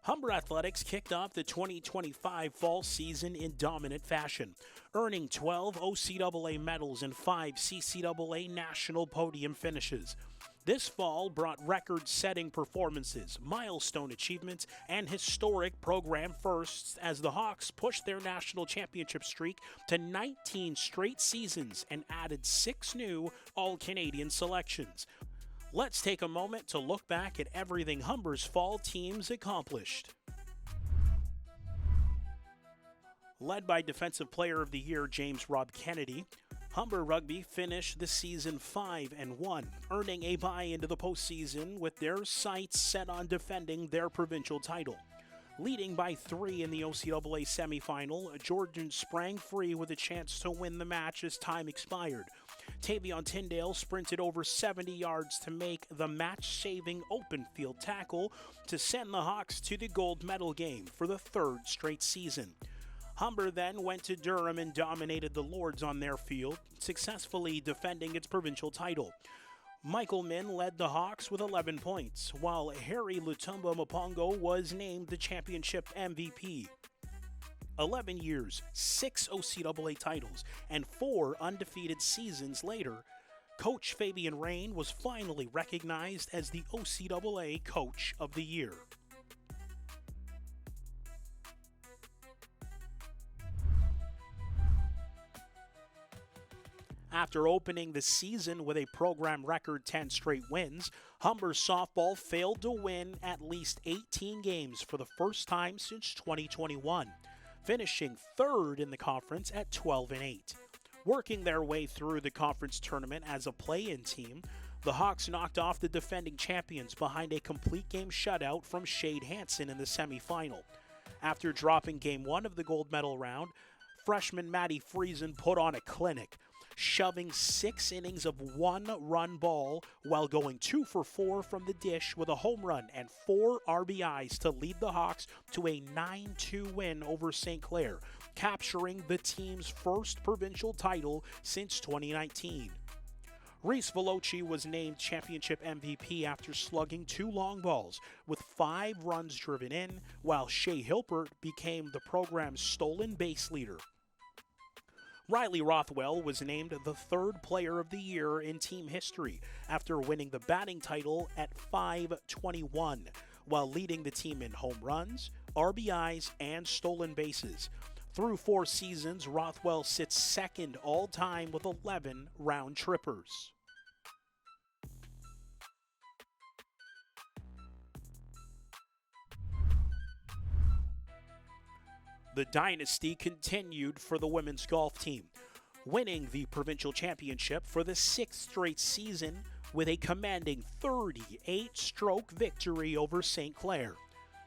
Humber Athletics kicked off the 2025 fall season in dominant fashion, earning 12 OCAA medals and 5 CCAA national podium finishes. This fall brought record-setting performances, milestone achievements, and historic program firsts as the Hawks pushed their national championship streak to 19 straight seasons and added 6 new All-Canadian selections. Let's take a moment to look back at everything Humber's fall teams accomplished. Led by Defensive Player of the Year James Rob Kennedy, Humber Rugby finished the season 5-1, earning a bye into the postseason with their sights set on defending their provincial title. Leading by 3 in the OCAA semifinal, Jordan sprang free with a chance to win the match as time expired. Tavion Tyndale sprinted over 70 yards to make the match-saving open field tackle to send the Hawks to the gold medal game for the 3rd straight season. Humber then went to Durham and dominated the Lords on their field, successfully defending its provincial title. Michael Min led the Hawks with 11 points, while Harry Lutumba Mapongo was named the championship MVP. 11 years, 6 OCAA titles, and 4 undefeated seasons later, Coach Fabian Rain was finally recognized as the OCAA Coach of the Year. After opening the season with a program record 10 straight wins, Humber softball failed to win at least 18 games for the first time since 2021, finishing 3rd in the conference at 12-8. Working their way through the conference tournament as a play-in team, the Hawks knocked off the defending champions behind a complete game shutout from Shade Hansen in the semifinal. After dropping Game 1 of the gold medal round, freshman Maddie Friesen put on a clinic, shoving 6 innings of 1-run ball while going 2 for 4 from the dish with a home run and 4 RBIs to lead the Hawks to a 9-2 win over St. Clair, capturing the team's first provincial title since 2019. Reese Veloci was named championship MVP after slugging 2 long balls with 5 runs driven in, while Shea Hilpert became the program's stolen base leader. Riley Rothwell was named the 3rd player of the year in team history after winning the batting title at .521, while leading the team in home runs, RBIs, and stolen bases. Through 4 seasons, Rothwell sits 2nd all-time with 11 round trippers. The dynasty continued for the women's golf team, winning the provincial championship for the 6th straight season with a commanding 38-stroke victory over St. Clair.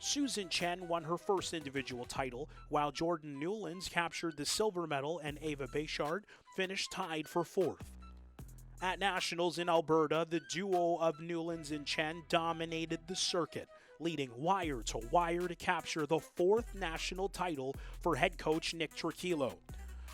Susan Chen won her first individual title, while Jordan Newlands captured the silver medal and Ava Bayshard finished tied for 4th. At Nationals in Alberta, the duo of Newlands and Chen dominated the circuit, leading wire to wire to capture the 4th national title for head coach Nick Trujillo.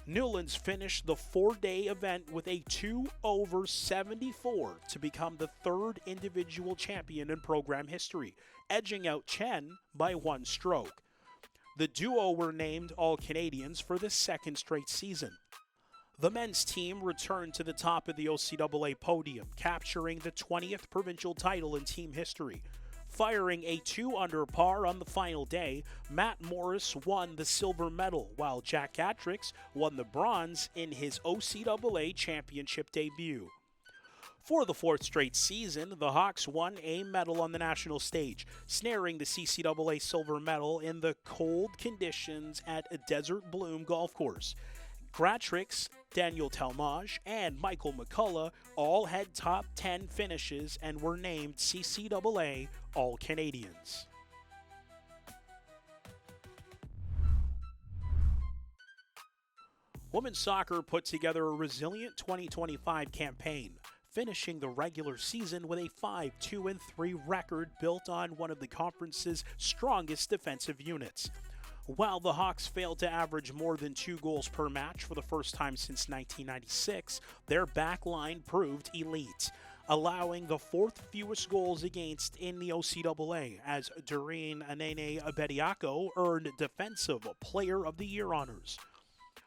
Newlands finished the 4-day event with a 2/74 to become the 3rd individual champion in program history, edging out Chen by 1 stroke. The duo were named All-Canadians for the 2nd straight season. The men's team returned to the top of the OCAA podium, capturing the 20th provincial title in team history. Firing a 2 under par on the final day, Matt Morris won the silver medal, while Jack Catrix won the bronze in his OCAA championship debut. For the 4th straight season, the Hawks won a medal on the national stage, snaring the CCAA silver medal in the cold conditions at a Desert Bloom golf course. Gratrix, Daniel Talmage, and Michael McCullough all had top 10 finishes and were named CCAA All-Canadians. Women's soccer put together a resilient 2025 campaign, finishing the regular season with a 5-2-3 record built on one of the conference's strongest defensive units. While the Hawks failed to average more than 2 goals per match for the first time since 1996, their back line proved elite. allowing the fourth fewest goals against in the OCAA, as Doreen Anene Bediako earned Defensive Player of the Year honors.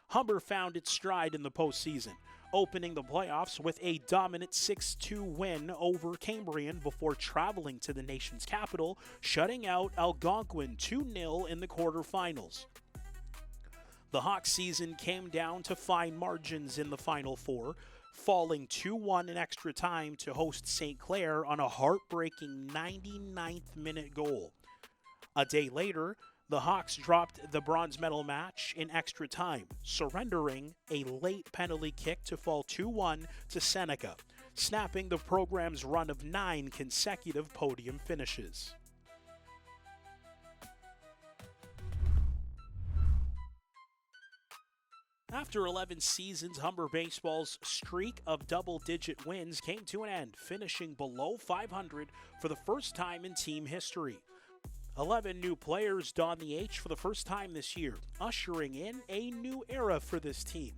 Humber found its stride in the postseason, opening the playoffs with a dominant 6-2 win over Cambrian before traveling to the nation's capital, shutting out Algonquin 2-0 in the quarterfinals. The Hawks season came down to fine margins in the Final Four, falling 2-1 in extra time to host St. Clair on a heartbreaking 99th minute goal. A day later, the Hawks dropped the bronze medal match in extra time, surrendering a late penalty kick to fall 2-1 to Seneca, snapping the program's run of 9 consecutive podium finishes. After 11 seasons, Humber Baseball's streak of double-digit wins came to an end, finishing below 500 for the first time in team history. 11 new players donned the H for the first time this year, ushering in a new era for this team.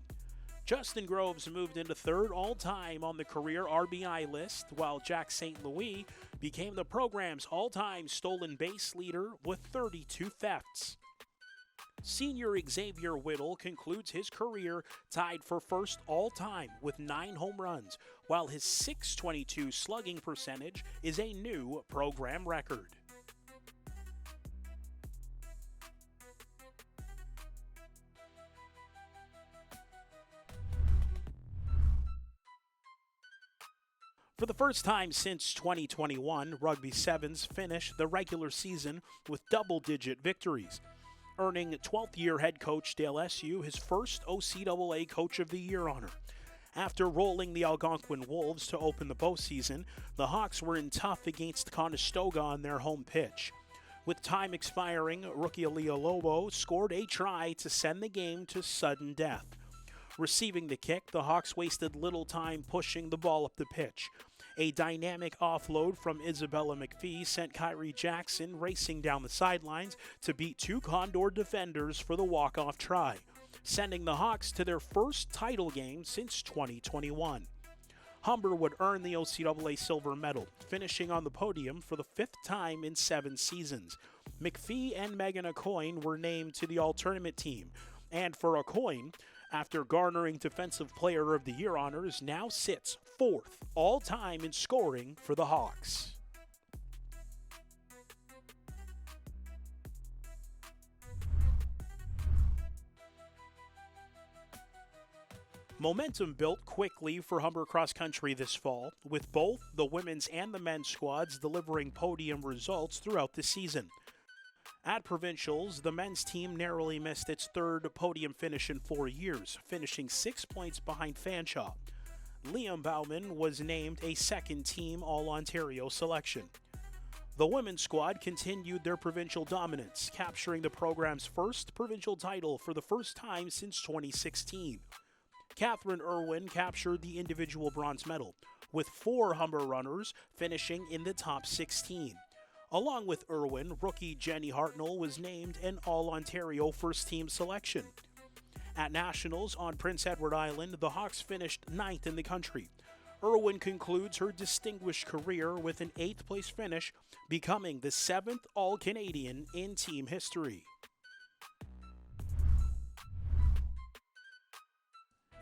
Justin Groves moved into third all-time on the career RBI list, while Jack St. Louis became the program's all-time stolen base leader with 32 thefts. Senior Xavier Whittle concludes his career tied for first all-time with 9 home runs, while his .622 slugging percentage is a new program record. For the first time since 2021, Rugby Sevens finished the regular season with double-digit victories, earning 12th-year head coach Dale Esue his first OCAA Coach of the Year honor. After rolling the Algonquin Wolves to open the postseason, the Hawks were in tough against Conestoga on their home pitch. With time expiring, rookie Aaliyah Lobo scored a try to send the game to sudden death. Receiving the kick, the Hawks wasted little time pushing the ball up the pitch. A dynamic offload from Isabella McPhee sent Kyrie Jackson racing down the sidelines to beat 2 Condor defenders for the walk-off try, sending the Hawks to their first title game since 2021. Humber would earn the OCAA silver medal, finishing on the podium for the 5th time in 7 seasons. McPhee and Megan Aucoin were named to the all-tournament team, and for Aucoin, after garnering Defensive Player of the Year honors, now sits 4th all-time in scoring for the Hawks. Momentum built quickly for Humber Cross Country this fall, with both the women's and the men's squads delivering podium results throughout the season. At provincials, the men's team narrowly missed its 3rd podium finish in 4 years, finishing 6 points behind Fanshawe. Liam Bauman was named a 2nd team All-Ontario selection. The women's squad continued their provincial dominance, capturing the program's first provincial title for the first time since 2016. Catherine Irwin captured the individual bronze medal, with 4 Humber runners finishing in the top 16. Along with Irwin, rookie Jenny Hartnell was named an All-Ontario first-team selection. At Nationals on Prince Edward Island, the Hawks finished 9th in the country. Irwin concludes her distinguished career with an 8th-place finish, becoming the 7th All-Canadian in team history.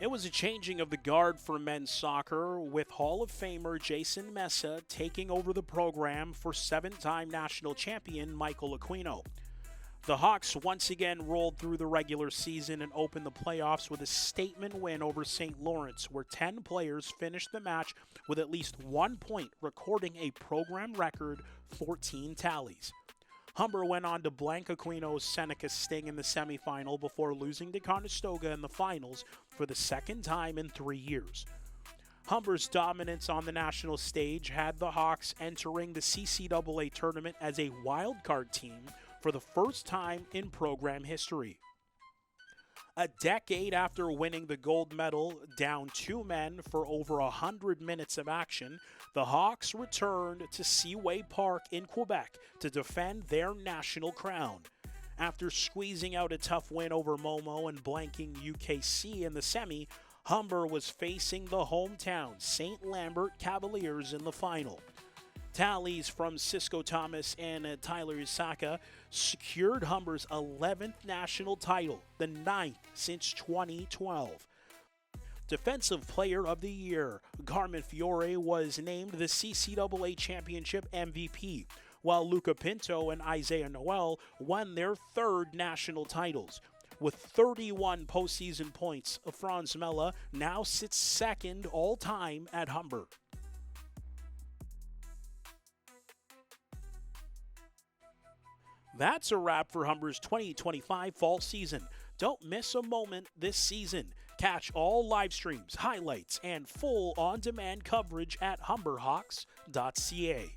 It was a changing of the guard for men's soccer, with Hall of Famer Jason Mesa taking over the program for 7-time national champion Michael Aquino. The Hawks once again rolled through the regular season and opened the playoffs with a statement win over St. Lawrence, where 10 players finished the match with at least 1 point, recording a program record 14 tallies. Humber went on to blank Aquino's Seneca Sting in the semifinal before losing to Conestoga in the finals for the 2nd time in 3 years. Humber's dominance on the national stage had the Hawks entering the CCAA tournament as a wildcard team for the first time in program history. A decade after winning the gold medal, down 2 men for over 100 minutes of action, the Hawks returned to Seaway Park in Quebec to defend their national crown. After squeezing out a tough win over Momo and blanking UKC in the semi, Humber was facing the hometown St. Lambert Cavaliers in the final. Tallies from Cisco Thomas and Tyler Isaka secured Humber's 11th national title, the 9th since 2012. Defensive Player of the Year, Carmen Fiore was named the CCAA Championship MVP, while Luca Pinto and Isaiah Noel won their third national titles. With 31 postseason points, Franz Mella now sits second all-time at Humber. That's a wrap for Humber's 2025 fall season. Don't miss a moment this season. Catch all live streams, highlights, and full on-demand coverage at humberhawks.ca.